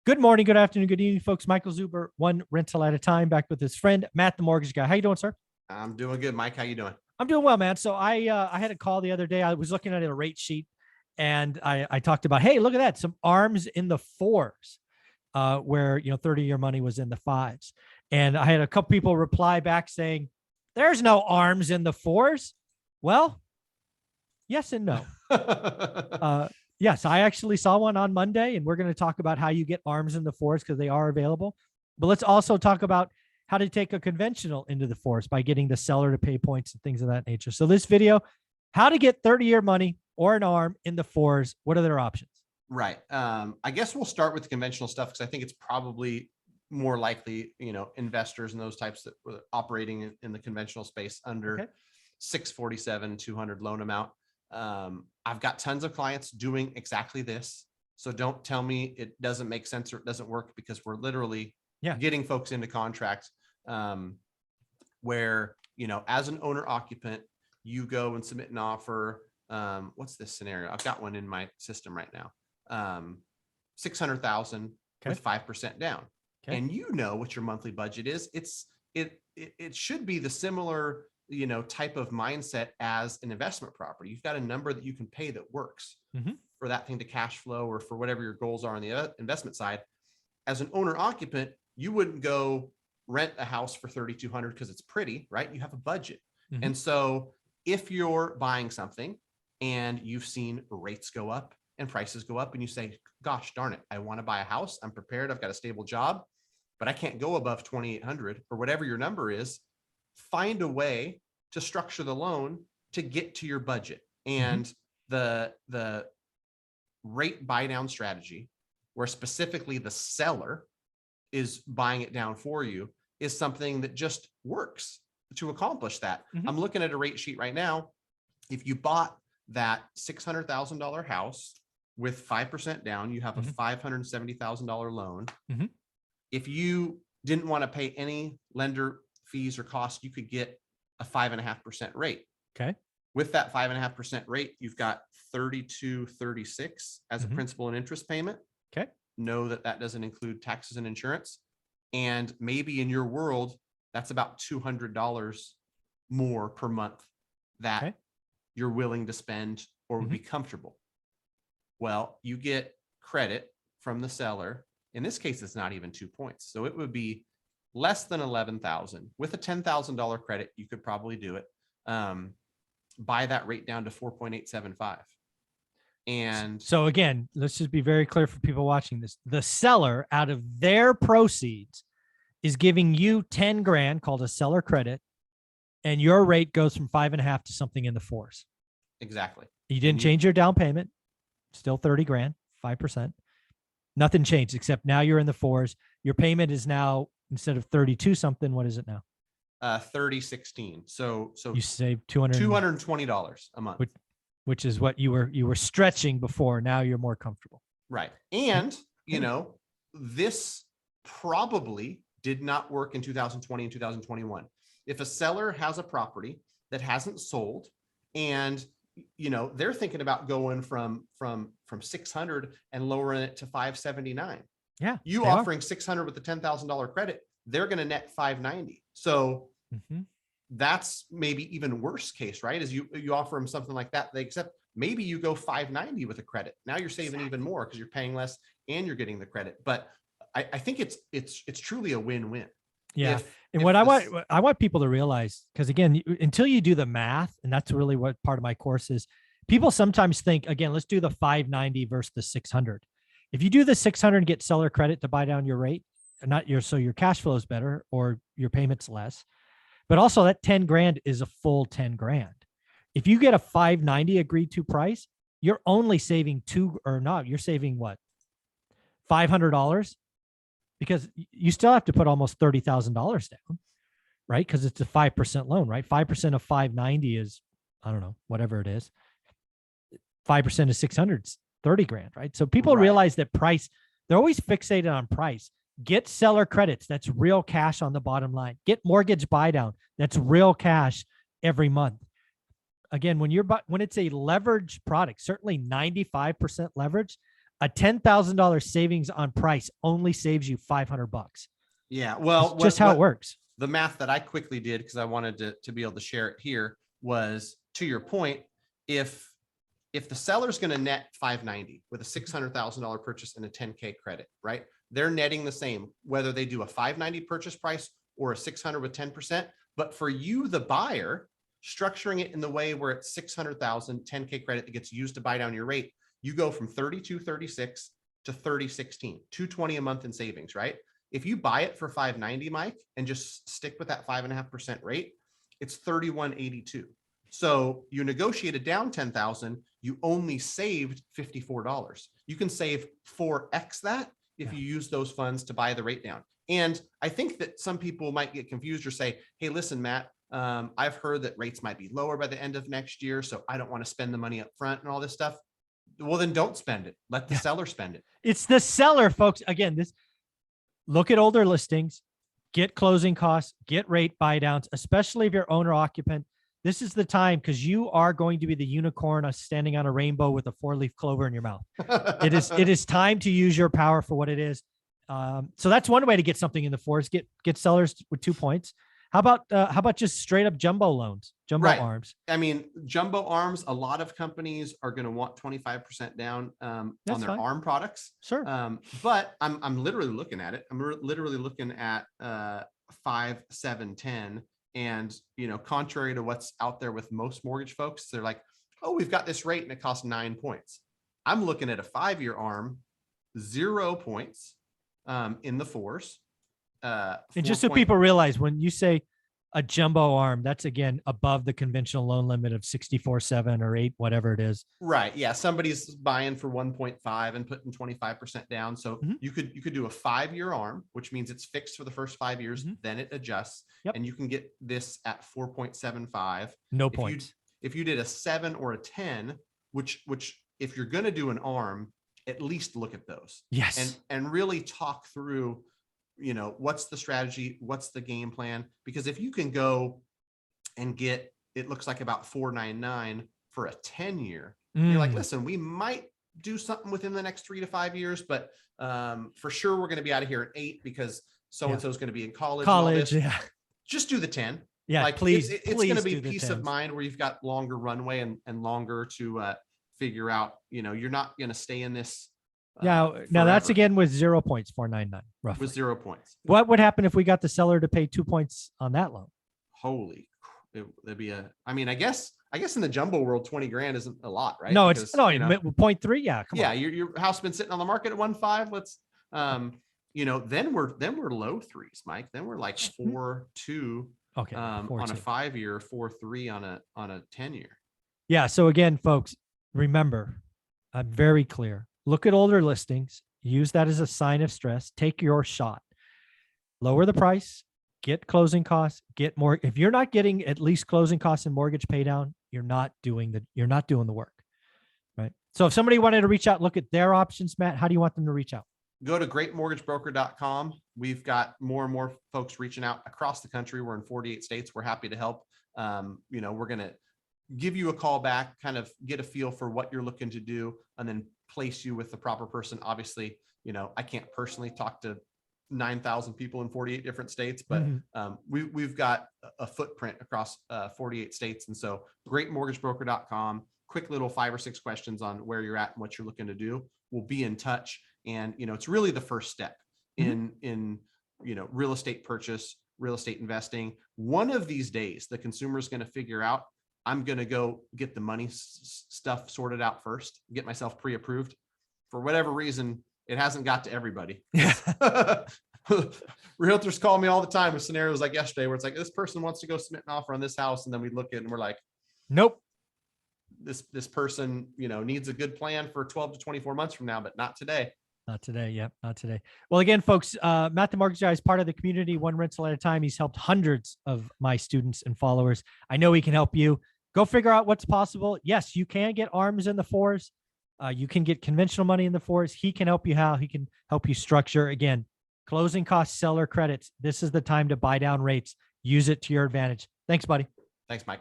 Good morning, good afternoon, good evening, folks. Michael Zuber, one rental at a time, back with his friend Matt, the mortgage guy. How you doing, sir? I'm doing good, Mike. How you doing? I'm doing well, man. So I had a call the other day. I was looking at a rate sheet, and I talked about, hey, look at that, some arms in the fours, where 30-year money was in the fives, and I had a couple people reply back saying, "There's no arms in the fours." Well, yes and no. Yes, I actually saw one on Monday, and we're going to talk about how you get arms in the fours because they are available. But let's also talk about how to take a conventional into the fours by getting the seller to pay points and things of that nature. So this video, how to get 30-year money or an arm in the fours. What are their options? Right. I guess we'll start with the conventional stuff because I think it's probably more likely, investors and those types that were operating in the conventional space under 647, 200 loan amount. I've got tons of clients doing exactly this. So don't tell me it doesn't make sense or it doesn't work, because we're literally getting folks into contracts where, as an owner occupant, you go and submit an offer. What's this scenario? I've got one in my system right now. 600,000 with 5% down. And what your monthly budget is. It should be the similar type of mindset as an investment property. You've got a number that you can pay that works for that thing to cash flow or for whatever your goals are on the investment side. As an owner occupant, you wouldn't go rent a house for 3,200 because it's pretty, right? You have a budget. And so if you're buying something and you've seen rates go up and prices go up and you say, gosh, darn it, I want to buy a house. I'm prepared. I've got a stable job, but I can't go above 2,800 or whatever your number is. Find a way to structure the loan to get to your budget. And the rate buy down strategy, where specifically the seller is buying it down for you, is something that just works to accomplish that. I'm looking at a rate sheet right now. If you bought that $600,000 house with 5% down, you have a $570,000 loan. If you didn't want to pay any lender fees or costs, you could get a 5.5% rate. Okay. With that 5.5% rate, you've got 3236 as a principal and interest payment. Okay. Know that that doesn't include taxes and insurance. And maybe in your world, that's about $200 more per month that you're willing to spend or would be comfortable. Well, you get credit from the seller. In this case, it's not even 2 points. So it would be less than 11,000. With a $10,000 credit, you could probably do it. Buy that rate down to 4.875. And so again, let's just be very clear for people watching this. The seller, out of their proceeds, is giving you 10 grand called a seller credit, and your rate goes from 5.5 to something in the fours. Exactly. You didn't change your down payment. Still 30 grand, 5%. Nothing changed except now you're in the fours. Your payment is now, instead of 32 something, what is it now? 3016. So you save $220 a month, which is what you were stretching before. Now you're more comfortable. Right. And this probably did not work in 2020 and 2021. If a seller has a property that hasn't sold and they're thinking about going from 600 and lowering it to 579. Yeah. You offering 600 with the $10,000 credit, they're going to net 590. So that's maybe even worse case, right? Is you offer them something like that, they accept. Maybe you go 590 with a credit. Now you're saving even more because you're paying less and you're getting the credit. But I think it's truly a win-win. Yeah. What I want people to realize, because again, until you do the math, and that's really what part of my course is, people sometimes think, again, let's do the 590 versus the 600. If you do the 600, get seller credit to buy down your rate, so your cash flow is better or your payment's less. But also that 10 grand is a full 10 grand. If you get a 590 agreed to price, you're only saving you're saving what? $500, because you still have to put almost $30,000 down, right? Because it's a 5% loan, right? 5% of 590 is, I don't know, whatever it is. 5% of 600 is 30 grand, right? So people realize that price, they're always fixated on price. Get seller credits. That's real cash on the bottom line. Get mortgage buy down. That's real cash every month. Again, when it's a leverage product, certainly 95% leverage, A $10,000 savings on price only saves you $500. Yeah. Well, It's just how it works. The math that I quickly did, because I wanted to be able to share it here, was, to your point, if the seller's going to net 590 with a $600,000 purchase and a 10K credit, right? They're netting the same, whether they do a 590 purchase price or a 600 with 10%. But for you, the buyer, structuring it in the way where it's 600,000, 10K credit that gets used to buy down your rate, you go from 3236 to 3016, 220 a month in savings, right? If you buy it for 590, Mike, and just stick with that 5.5% rate, it's 3182. So you negotiated down 10,000, you only saved $54. You can save 4x that if you use those funds to buy the rate down. And I think that some people might get confused or say, hey, listen, Matt, I've heard that rates might be lower by the end of next year, so I don't want to spend the money up front and all this stuff. Well, then don't spend it. Let the seller spend it. It's the seller, folks. Again, look at older listings, get closing costs, get rate buy downs, especially if you're owner occupant. This is the time, because you are going to be the unicorn standing on a rainbow with a 4-leaf clover in your mouth. It is time to use your power for what it is. So that's one way to get something in the fours. Get sellers with 2 points. How about just straight up jumbo loans, jumbo arms? I mean, jumbo arms, a lot of companies are going to want 25% down on their arm products. Sure. But I'm literally looking at it. I'm literally looking at 5, 7, 10. And, contrary to what's out there with most mortgage folks, they're like, oh, we've got this rate and it costs 9 points. I'm looking at a 5-year arm, 0 points in the fours. And just so people realize, when you say a jumbo arm, that's again above the conventional loan limit of 64.7 or 8, whatever it is. Right. Yeah. Somebody's buying for 1.5 and putting 25% down. So you could do a 5-year arm, which means it's fixed for the first 5 years. Then it adjusts, and you can get this at 4.75. No points. If you did a 7 or a 10, which if you're going to do an arm, at least look at those. Yes. And really talk through, what's the strategy? What's the game plan? Because if you can go and get, it looks like about 499 for a 10-year, you're like, listen, we might do something within the next 3 to 5 years, but for sure we're going to be out of here at 8 because so-and-so is going to be in college. Yeah. Just do the 10. Yeah. Like, please. It's going to be peace of mind where you've got longer runway and longer to figure out, you're not going to stay in this. Now that's again with 0 points, 499 roughly. With 0 points. What would happen if we got the seller to pay 2 points on that loan? Holy, there'd be I guess in the jumbo world, 20 grand isn't a lot, right? No, because, it's 0.3. Yeah. Come on. Your house has been sitting on the market at 1.5. Let's, then we're low threes, Mike. Then we're like 4.2. Okay. On a 5-year, 4.3 on a 10-year. Yeah. So again, folks, remember, I'm very clear. Look at older listings, use that as a sign of stress, take your shot, lower the price, get closing costs, get more. If you're not getting at least closing costs and mortgage pay down, you're not doing the work, right? So if somebody wanted to reach out, look at their options, Matt, how do you want them to reach out? Go to greatmortgagebroker.com. We've got more and more folks reaching out across the country. We're in 48 states. We're happy to help. We're going to give you a call back, kind of get a feel for what you're looking to do, and then place you with the proper person. Obviously, I can't personally talk to 9,000 people in 48 different states, but we've got a footprint across 48 states. And so greatmortgagebroker.com, quick little 5 or 6 questions on where you're at and what you're looking to do. We'll be in touch. And, it's really the first step in real estate purchase, real estate investing. One of these days, the consumer is going to figure out, I'm going to go get the money stuff sorted out first, get myself pre-approved. For whatever reason, it hasn't got to everybody. Realtors call me all the time with scenarios like yesterday where it's like, this person wants to go submit an offer on this house. And then we look at it and we're like, nope, this person, needs a good plan for 12 to 24 months from now, but not today. Not today. Yep. Not today. Well, again, folks, Matt, the mortgage guy, is part of the community, one rental at a time. He's helped hundreds of my students and followers. I know he can help you. Go figure out what's possible. Yes, you can get arms in the fours. You can get conventional money in the fours. He can help you how. He can help you structure. Again, closing costs, seller credits. This is the time to buy down rates. Use it to your advantage. Thanks, buddy. Thanks, Mike.